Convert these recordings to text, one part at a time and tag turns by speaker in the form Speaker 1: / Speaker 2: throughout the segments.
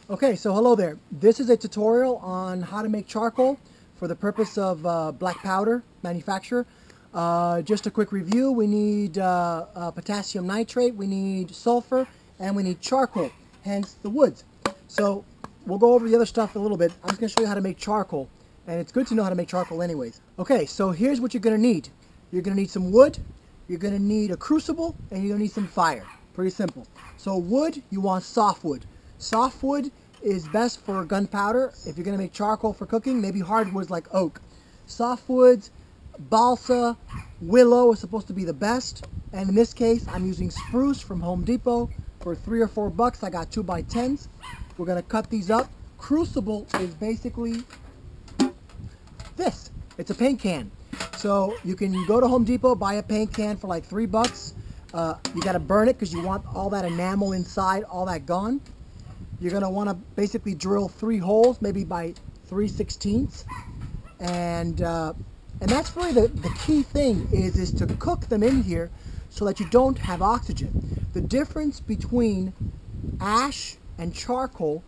Speaker 1: Okay, so hello there. This is a tutorial on how to make charcoal for the purpose of black powder manufacture. Just a quick review. We need potassium nitrate, we need sulfur, and we need charcoal, hence the woods. So we'll go over the other stuff a little bit. I'm just going to show you how to make charcoal, and it's good to know how to make charcoal anyways. Okay, so here's what you're going to need. You're going to need some wood, you're going to need a crucible, and you're going to need some fire. Pretty simple. So wood, you want softwood. Softwood is best for gunpowder. If you're going to make charcoal for cooking, maybe hardwoods like oak. Softwoods, balsa, willow is supposed to be the best. And in this case, I'm using spruce from Home Depot. For $3 or $4, I got 2x10s. We're going to cut these up. Crucible is basically this. It's a paint can. So you can go to Home Depot, buy a paint can for like $3. You got to burn it because you want all that enamel inside, all that gone. You're going to want to basically drill 3 holes, maybe by 3/16. And that's really the key thing is to cook them in here so that you don't have oxygen. The difference between ash and charcoal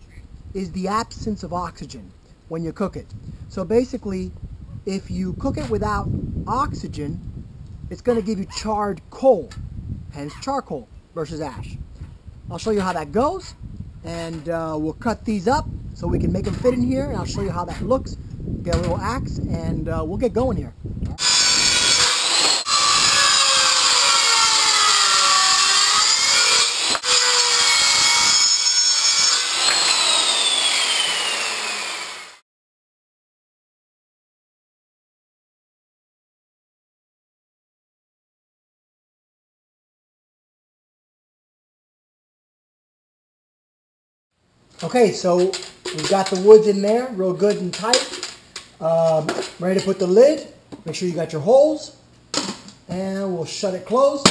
Speaker 1: is the absence of oxygen when you cook it. So basically, if you cook it without oxygen, it's going to give you charred coal, hence charcoal versus ash. I'll show you how that goes, and we'll cut these up so we can make them fit in here, and I'll show you how that looks. Get a little axe, and we'll get going here. Okay, so we've got the woods in there, real good and tight. Ready to put the lid. Make sure you got your holes, and we'll shut it closed.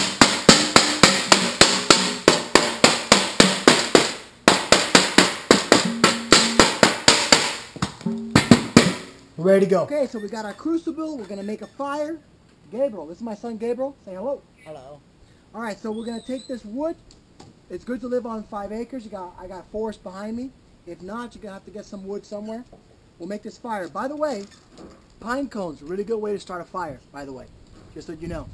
Speaker 1: Ready to go. Okay, so we got our crucible. We're gonna make a fire. Gabriel, this is my son Gabriel. Say hello.
Speaker 2: Hello.
Speaker 1: All right, so we're gonna take this wood. It's good to live on 5 acres. I got forest behind me. If not, you're gonna have to get some wood somewhere. We'll make this fire. By the way, pine cones, a really good way to start a fire, by the way, just so you know.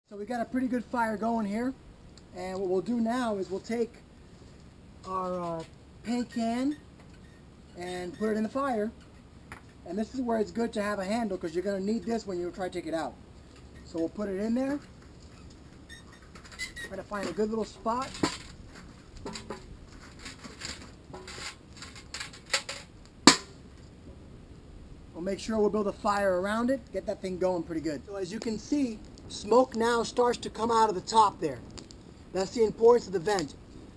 Speaker 1: So we got a pretty good fire going here. And what we'll do now is we'll take our paint can and put it in the fire. And this is where it's good to have a handle because you're going to need this when you try to take it out. So we'll put it in there. Try to find a good little spot. We'll make sure we'll build a fire around it, get that thing going pretty good. So as you can see, smoke now starts to come out of the top there. That's the importance of the vent.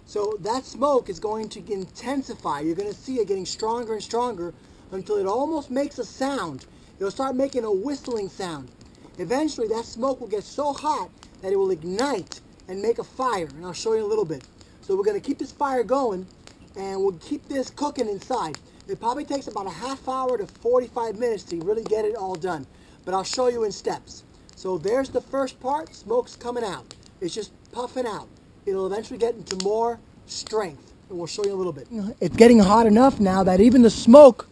Speaker 1: So that smoke is going to intensify. You're going to see it getting stronger and stronger until it almost makes a sound. It'll start making a whistling sound. Eventually that smoke will get so hot that it will ignite and make a fire, and I'll show you in a little bit. So we're going to keep this fire going, and we'll keep this cooking inside. It probably takes about a half hour to 45 minutes to really get it all done, but I'll show you in steps. So there's the first part. Smoke's coming out. It's just puffing out. It'll eventually get into more strength, and we'll show you a little bit. It's getting hot enough now that even the smoke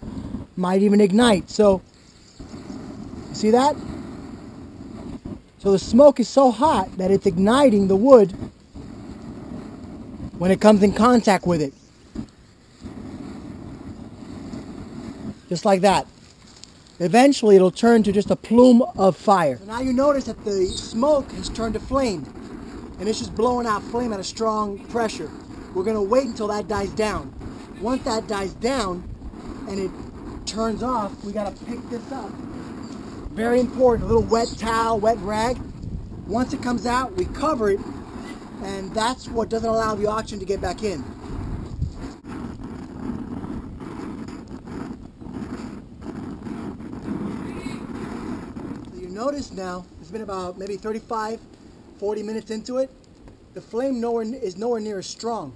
Speaker 1: might even ignite. So, see that? So the smoke is so hot that it's igniting the wood when it comes in contact with it. Just like that. Eventually it'll turn to just a plume of fire. So now you notice that the smoke has turned to flame, and it's just blowing out flame at a strong pressure. We're going to wait until that dies down. Once that dies down and it turns off, we got to pick this up. Very important, a little wet towel, wet rag. Once it comes out, we cover it, and that's what doesn't allow the oxygen to get back in. So you notice now, it's been about maybe 35, 40 minutes into it. The flame is nowhere near as strong.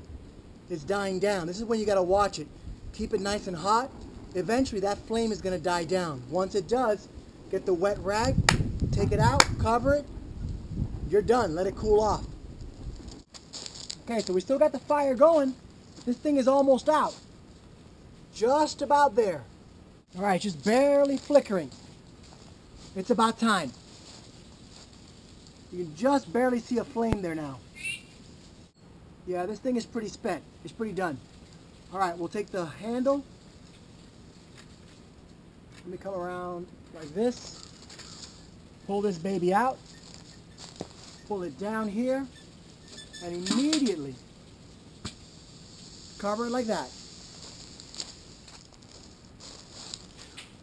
Speaker 1: It's dying down. This is when you got to watch it. Keep it nice and hot. Eventually that flame is going to die down. Once it does, get the wet rag, take it out, cover it, you're done. Let it cool off. Okay, so we still got the fire going. This thing is almost out. Just about there. All right, just barely flickering. It's about time. You can just barely see a flame there now. Yeah, this thing is pretty spent. It's pretty done. All right, we'll take the handle. Let me come around like this. Pull this baby out. Pull it down here. And immediately cover it like that.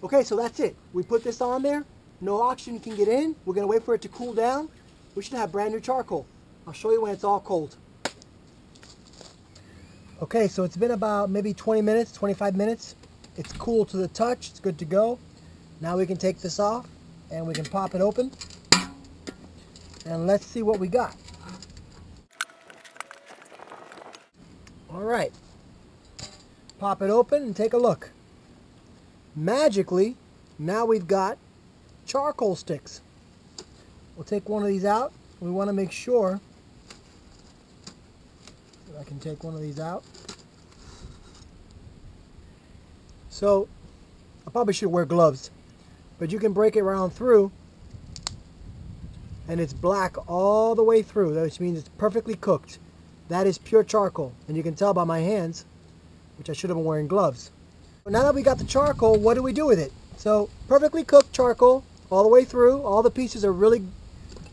Speaker 1: Okay, so that's it. We put this on there. No oxygen can get in. We're going to wait for it to cool down. We should have brand new charcoal. I'll show you when it's all cold. Okay, so it's been about maybe 20 minutes, 25 minutes. It's cool to the touch. It's good to go. Now we can take this off and we can pop it open. And let's see what we got. All right. Pop it open and take a look. Magically, now we've got charcoal sticks. We'll take one of these out. We want to make sure that I can take one of these out. So, I probably should wear gloves, but you can break it around through and it's black all the way through, which means it's perfectly cooked. That is pure charcoal, and you can tell by my hands, which I should have been wearing gloves. Now that we got the charcoal, what do we do with it? So, perfectly cooked charcoal all the way through. All the pieces are really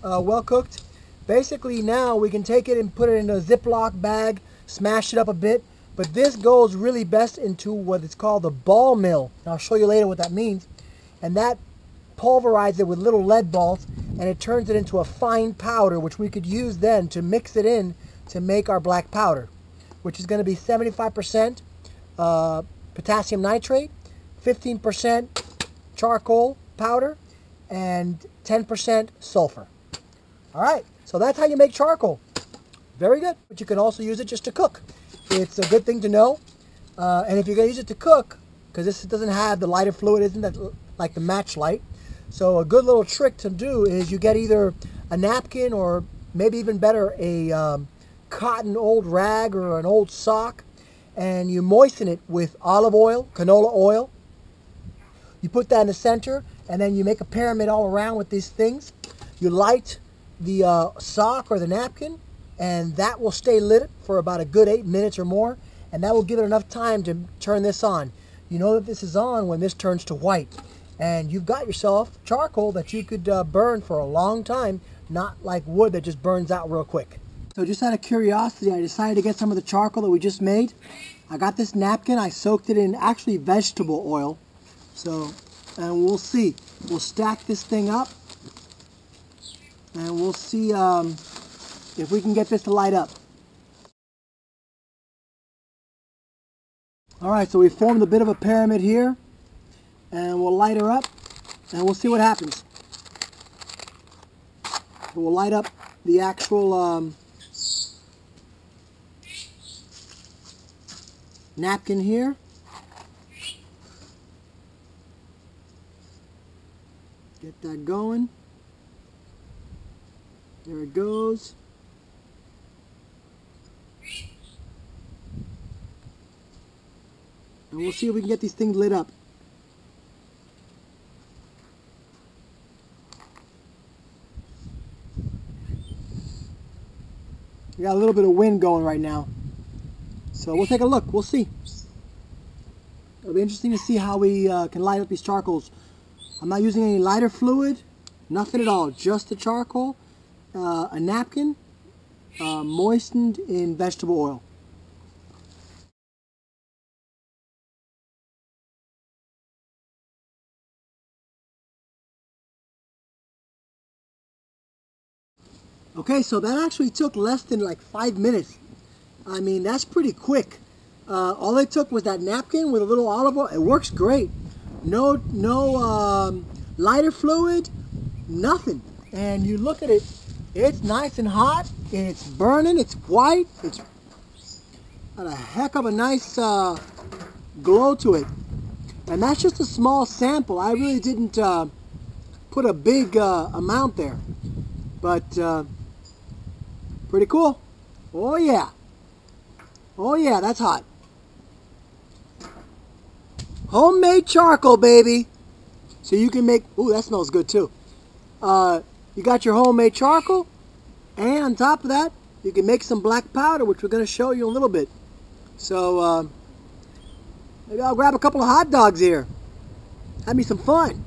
Speaker 1: well cooked. Basically now we can take it and put it in a Ziploc bag, smash it up a bit, but this goes really best into what is called the ball mill. And I'll show you later what that means. And that pulverizes it with little lead balls, and it turns it into a fine powder, which we could use then to mix it in to make our black powder, which is going to be 75% potassium nitrate, 15% charcoal powder, and 10% sulfur. All right, so that's how you make charcoal. Very good. But you can also use it just to cook. It's a good thing to know. And if you're going to use it to cook, because this doesn't have the lighter fluid, isn't that like the match light? So a good little trick to do is you get either a napkin or maybe even better a cotton old rag or an old sock, and you moisten it with olive oil, canola oil. You put that in the center, and then you make a pyramid all around with these things. You light the sock or the napkin, and that will stay lit for about a good 8 minutes or more, and that will give it enough time to turn this on. You know that this is on when this turns to white, and you've got yourself charcoal that you could burn for a long time, not like wood that just burns out real quick. So just out of curiosity, I decided to get some of the charcoal that we just made. I got this napkin. I soaked it in actually vegetable oil. So, and we'll see. We'll stack this thing up, and we'll see if we can get this to light up. All right, so we formed a bit of a pyramid here, and we'll light her up, and we'll see what happens. So we'll light up the actual napkin here. Get that going. There it goes. And we'll see if we can get these things lit up. We got a little bit of wind going right now. So we'll take a look. We'll see. It'll be interesting to see how we can light up these charcoals. I'm not using any lighter fluid. Nothing at all. Just the charcoal, a napkin, moistened in vegetable oil. Okay, so that actually took less than like 5 minutes. I mean, that's pretty quick. All it took was that napkin with a little olive oil. It works great. No lighter fluid, nothing. And you look at it, it's nice and hot. It's burning. It's white. It's got a heck of a nice glow to it. And that's just a small sample. I really didn't put a big amount there. But pretty cool. Oh yeah. Oh yeah, that's hot. Homemade charcoal, baby. So you can make, ooh, that smells good too. You got your homemade charcoal, and on top of that, you can make some black powder, which we're going to show you in a little bit. So maybe I'll grab a couple of hot dogs here. Have me some fun.